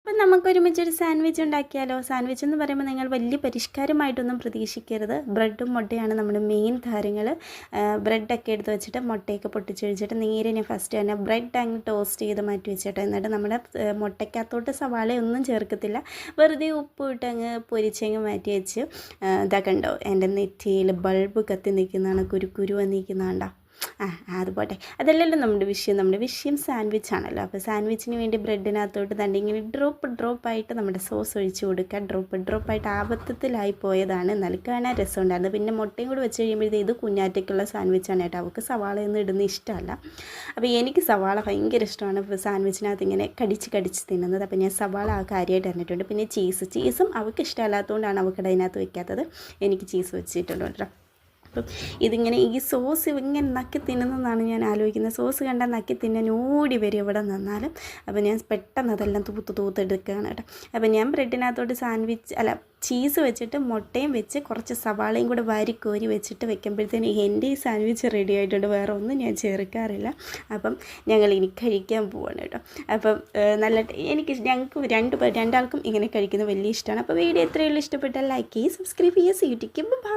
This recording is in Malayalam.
അപ്പം നമുക്കൊരുമിച്ചൊരു സാൻഡ്വിച്ച് ഉണ്ടാക്കിയാലോ? സാൻഡ്വിച്ച് എന്ന് പറയുമ്പോൾ നിങ്ങൾ വലിയ പരിഷ്കാരമായിട്ടൊന്നും പ്രതീക്ഷിക്കരുത്. ബ്രെഡും മുട്ടയാണ് നമ്മുടെ മെയിൻ താരങ്ങൾ. ബ്രെഡൊക്കെ എടുത്ത് വെച്ചിട്ട് മുട്ടയൊക്കെ പൊട്ടിച്ചൊഴിച്ചിട്ട് നേരെ ഞാൻ ഫസ്റ്റ് തന്നെ ബ്രെഡ് അങ്ങ് ടോസ്റ്റ് ചെയ്ത് മാറ്റി വെച്ചിട്ട് എന്നിട്ട് നമ്മുടെ മുട്ടയ്ക്കകത്തോട്ട് സവാളയൊന്നും ചേർക്കത്തില്ല. വെറുതെ ഉപ്പ് ഇട്ട് അങ്ങ് പൊരിച്ചങ്ങ് മാറ്റി വെച്ച് ഇതാ കണ്ടോ എൻ്റെ നെറ്റിയിൽ ബൾബ് കത്തി നിൽക്കുന്നതാണ്, കുരു വന്നിരിക്കുന്നതാണ്ടോ. അത് പോട്ടെ, അതല്ലല്ലോ നമ്മുടെ വിഷയം സാൻഡ്വിച്ച് ആണല്ലോ. അപ്പോൾ സാൻഡ്വിച്ചിന് വേണ്ടി ബ്രെഡിനകത്തോട്ട് തന്നെ ഇങ്ങനെ ഡ്രോപ്പായിട്ട് നമ്മുടെ സോസ് ഒഴിച്ച് കൊടുക്കുക. ഡ്രോപ്പായിട്ട് ആപത്തത്തിലായി പോയതാണ്, എന്നാലും കാണാൻ രസമുണ്ടായിരുന്നു. പിന്നെ മുട്ടയും കൂടി വെച്ച് കഴിയുമ്പോഴത്തേ ഇത് കുഞ്ഞാറ്റയ്ക്കുള്ള സാൻഡ്വിച്ചാണ് കേട്ടോ. അവൾക്ക് സവാളയൊന്നും ഇടുന്ന ഇഷ്ടമല്ല. അപ്പോൾ എനിക്ക് സവാള ഭയങ്കര ഇഷ്ടമാണ്. ഇപ്പോൾ സാൻഡ്വിച്ചിനകത്ത് ഇങ്ങനെ കടിച്ച് തിന്നുന്നത്. അപ്പോൾ ഞാൻ സവാള ആ കാര്യമായിട്ട് തന്നിട്ടുണ്ട്. പിന്നെ ചീസും അവൾക്ക് ഇഷ്ടമല്ലാത്തതുകൊണ്ടാണ് അവൾക്ക് അതിനകത്ത് വെക്കാത്തത്. എനിക്ക് ചീസ് വെച്ചിട്ടുണ്ട് കേട്ടോ. അപ്പം ഇതിങ്ങനെ ഈ സോസ് ഇങ്ങനെ നക്കി തിന്നുന്നതാണ് ഞാൻ ആലോചിക്കുന്നത്. സോസ് കണ്ടാൽ നക്കി തിന്നാൻ ഓടി വരും എവിടെ നിന്നാലും. അപ്പോൾ ഞാൻ പെട്ടെന്ന് അതെല്ലാം തൂത്തെടുക്കുകയാണ് കേട്ടോ. അപ്പോൾ ഞാൻ ബ്രെഡിനകത്തോട്ട് ചീസ് വെച്ചിട്ട് മുട്ടയും വെച്ച് കുറച്ച് സവാളയും കൂടെ വാരിക്കോരി വെച്ചിട്ട് വെക്കുമ്പോഴത്തേന് എൻ്റെ ഈ സാൻഡ്വിച്ച് റെഡി ആയിട്ടുണ്ട്. വേറെ ഒന്നും ഞാൻ ചേർക്കാറില്ല. അപ്പം ഞങ്ങൾ ഇനി കഴിക്കാൻ പോവാണ് കേട്ടോ. അപ്പം ഞങ്ങൾക്ക് രണ്ടാൾക്കും ഇങ്ങനെ കഴിക്കുന്നത് വലിയ ഇഷ്ടമാണ്. അപ്പോൾ വീഡിയോ എത്രയുള്ള ഇഷ്ടപ്പെട്ടാൽ ലൈക്ക് ചെയ്യുക, സബ്സ്ക്രൈബ് ചെയ്യുക. സീറ്റിക്ക് ബൈ.